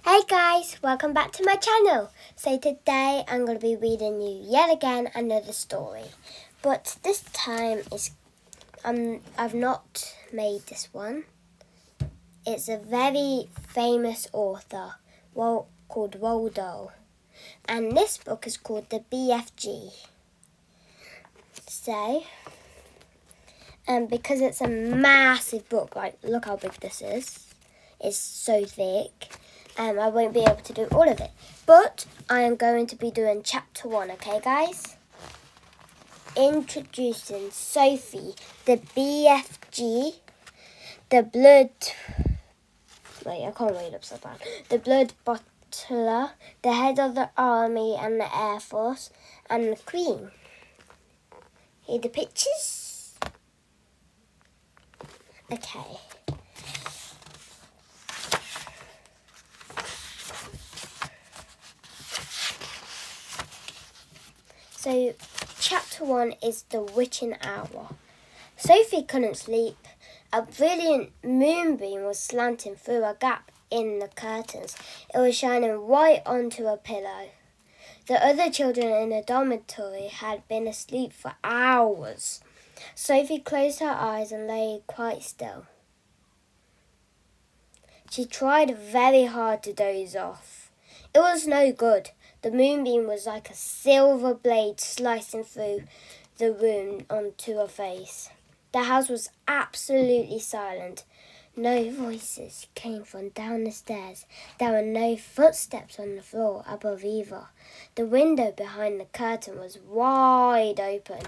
Hey guys, welcome back to my channel. So today I'm going to be reading you yet again another story. But this time I've not made this one. It's a very famous author called Roald Dahl. And this book is called The BFG. So, because it's a massive book, like look how big this is. It's so thick. I won't be able to do all of it. But I am going to be doing chapter 1, okay guys? Introducing Sophie, the BFG, the blood... Wait, I can't read upside down. The blood bottler, the head of the army and the air force, and the queen. Here are the pictures. Okay. So, chapter 1 is the witching hour. Sophie couldn't sleep. A brilliant moonbeam was slanting through a gap in the curtains. It was shining right onto her pillow. The other children in the dormitory had been asleep for hours. Sophie closed her eyes and lay quite still. She tried very hard to doze off. It was no good. The moonbeam was like a silver blade slicing through the room onto her face. The house was absolutely silent. No voices came from down the stairs. There were no footsteps on the floor above either. The window behind the curtain was wide open,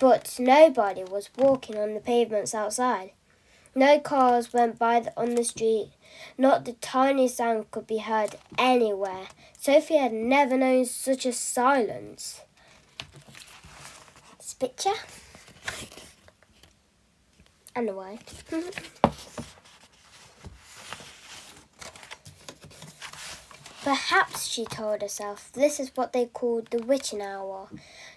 but nobody was walking on the pavements outside. No cars went by on the street. Not the tiniest sound could be heard anywhere. Sophie had never known such a silence. This picture. And the word. Perhaps, she told herself, this is what they called the witching hour.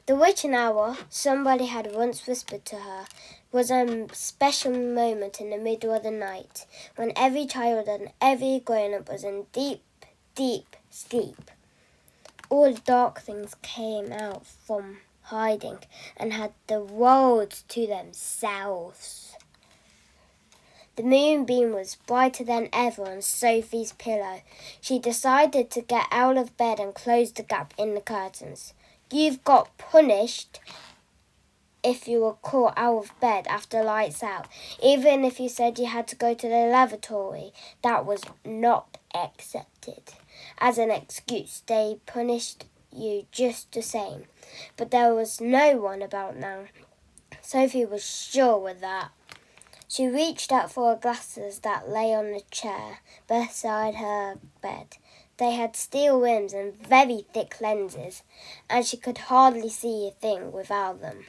The witching hour, somebody had once whispered to her, was a special moment in the middle of the night, when every child and every grown-up was in deep, deep sleep. All dark things came out from hiding and had the world to themselves. The moonbeam was brighter than ever on Sophie's pillow. She decided to get out of bed and close the gap in the curtains. You've got punished if you were caught out of bed after lights out. Even if you said you had to go to the lavatory, that was not accepted. As an excuse, they punished you just the same. But there was no one about now. Sophie was sure of that. She reached out for her glasses that lay on the chair beside her bed. They had steel rims and very thick lenses, and she could hardly see a thing without them.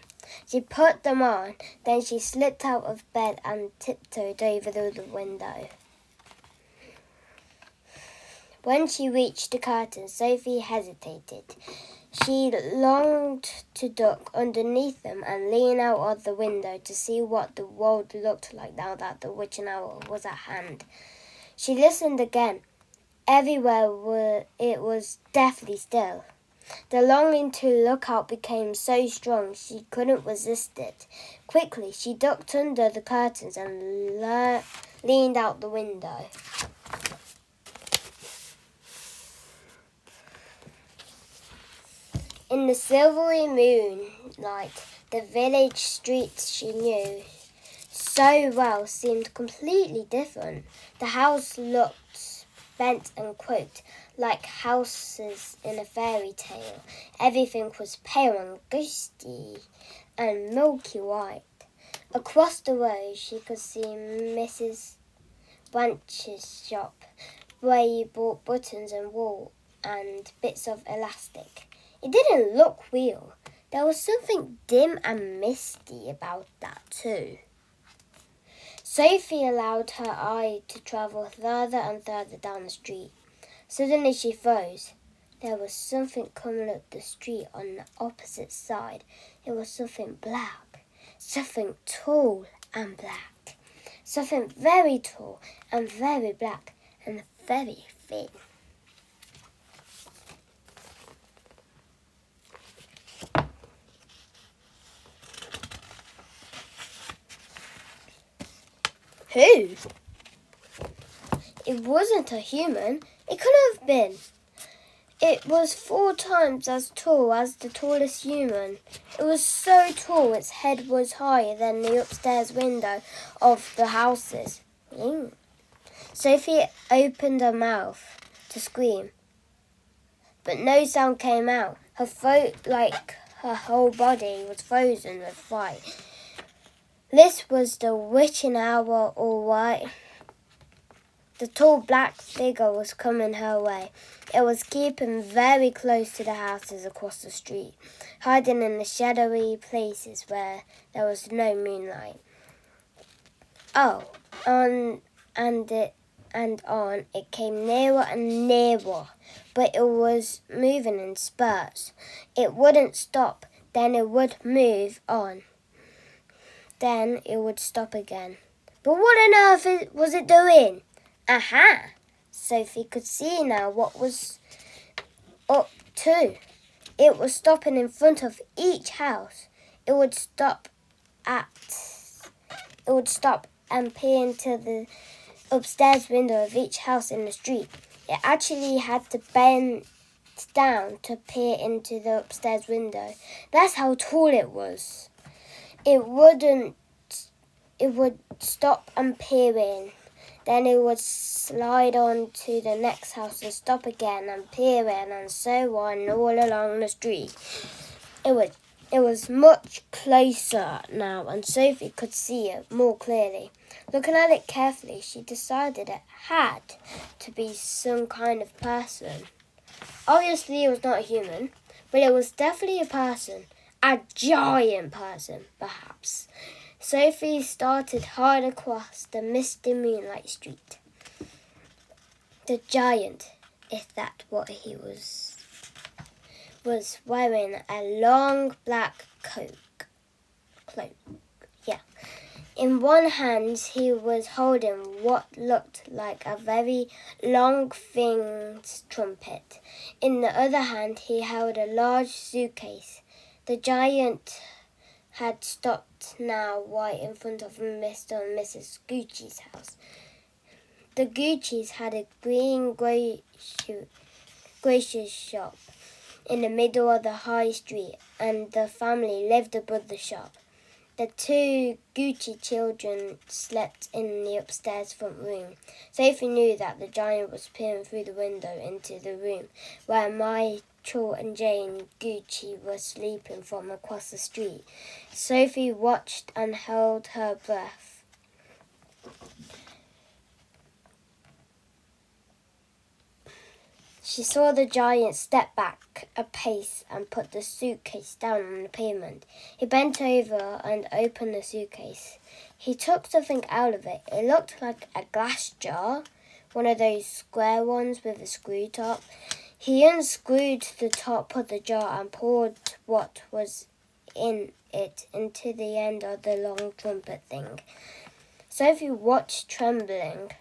She put them on, then she slipped out of bed and tiptoed over the window. When she reached the curtain, Sophie hesitated. She longed to duck underneath them and lean out of the window to see what the world looked like now that the witching hour was at hand. She listened again. Everywhere it was deathly still. The longing to look out became so strong she couldn't resist it. Quickly, she ducked under the curtains and leaned out the window. In the silvery moonlight, the village streets she knew so well seemed completely different. The house looked bent and crooked, like houses in a fairy tale. Everything was pale and ghostly and milky white. Across the road she could see Mrs. Branch's shop, where you bought buttons and wool and bits of elastic. It didn't look real. There was something dim and misty about that too. Sophie allowed her eye to travel further and further down the street. Suddenly she froze. There was something coming up the street on the opposite side. It was something black, something tall and black, something very tall and very black and very thin. Who? It wasn't a human. It couldn't have been. It was 4 times as tall as the tallest human. It was so tall its head was higher than the upstairs window of the houses. Sophie opened her mouth to scream, but no sound came out. Her throat, like her whole body, was frozen with fright. This was the witching hour, all right. The tall black figure was coming her way. It was keeping very close to the houses across the street, hiding in the shadowy places where there was no moonlight. Oh, on it came nearer and nearer, but it was moving in spurts. It wouldn't stop, then it would move on. Then it would stop again. But what on earth was it doing? Aha! Sophie could see now what was up to. It was stopping in front of each house. It would stop and peer into the upstairs window of each house in the street. It actually had to bend down to peer into the upstairs window. That's how tall it was. It would stop and peer in. Then it would slide on to the next house and stop again and peer in, and so on all along the street. It was much closer now, and Sophie could see it more clearly. Looking at it carefully, she decided it had to be some kind of person. Obviously, it was not a human, but it was definitely a person. A giant person, perhaps. Sophie started hard across the misty moonlight street. The giant, if that's what he was wearing a long black cloak. In one hand, he was holding what looked like a very long thinged trumpet. In the other hand, he held a large suitcase. The giant had stopped now right in front of Mr. and Mrs. Gucci's house. The Gucci's had a green grocer's shop in the middle of the high street, and the family lived above the shop. The 2 Gucci children slept in the upstairs front room. Sophie knew that the giant was peering through the window into the room where Michael and Jane Gucci were sleeping from across the street. Sophie watched and held her breath. She saw the giant step back a pace and put the suitcase down on the pavement. He bent over and opened the suitcase. He took something out of it. It looked like a glass jar, one of those square ones with a screw top. He unscrewed the top of the jar and poured what was in it into the end of the long trumpet thing. Sophie watched, trembling.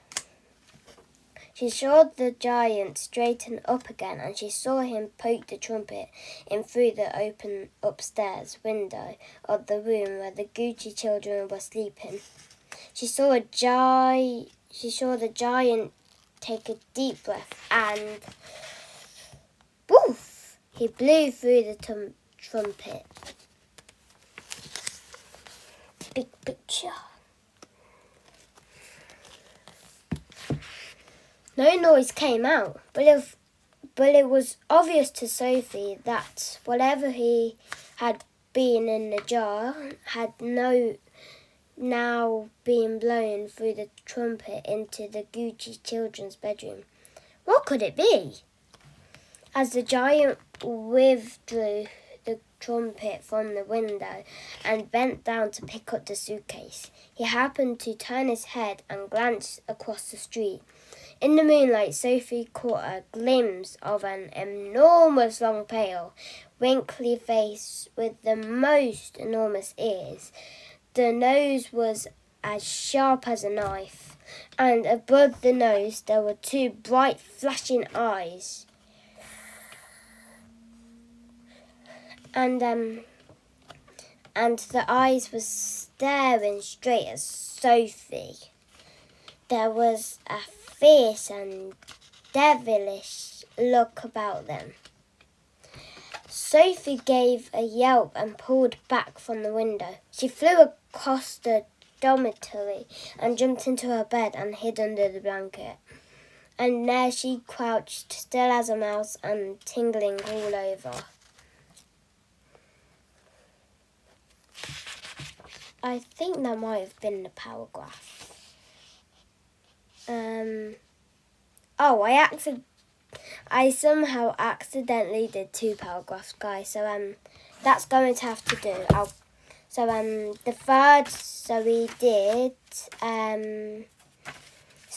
She saw the giant straighten up again, and she saw him poke the trumpet in through the open upstairs window of the room where the Gucci children were sleeping. She saw the giant take a deep breath, and woof! He blew through the trumpet. Big picture. No noise came out, but it was obvious to Sophie that whatever he had been in the jar had now been blown through the trumpet into the Gucci children's bedroom. What could it be? As the giant withdrew the trumpet from the window and bent down to pick up the suitcase, he happened to turn his head and glance across the street. In the moonlight, Sophie caught a glimpse of an enormous long pale, wrinkly face with the most enormous ears. The nose was as sharp as a knife, and above the nose there were 2 bright flashing eyes. And the eyes were staring straight at Sophie. there was a fierce and devilish look about them. Sophie gave a yelp and pulled back from the window. She flew across the dormitory and jumped into her bed and hid under the blanket. And there she crouched, still as a mouse and tingling all over. I think that might have been the paragraph. I somehow accidentally did 2 paragraphs, guys. So that's going to have to do. The third.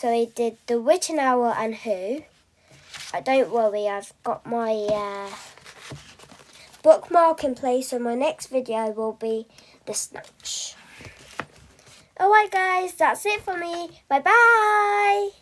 We did The Witching Hour and Who. Don't worry, I've got my bookmark in place, so my next video will be The Snatch. Alright guys, that's it for me. Bye bye.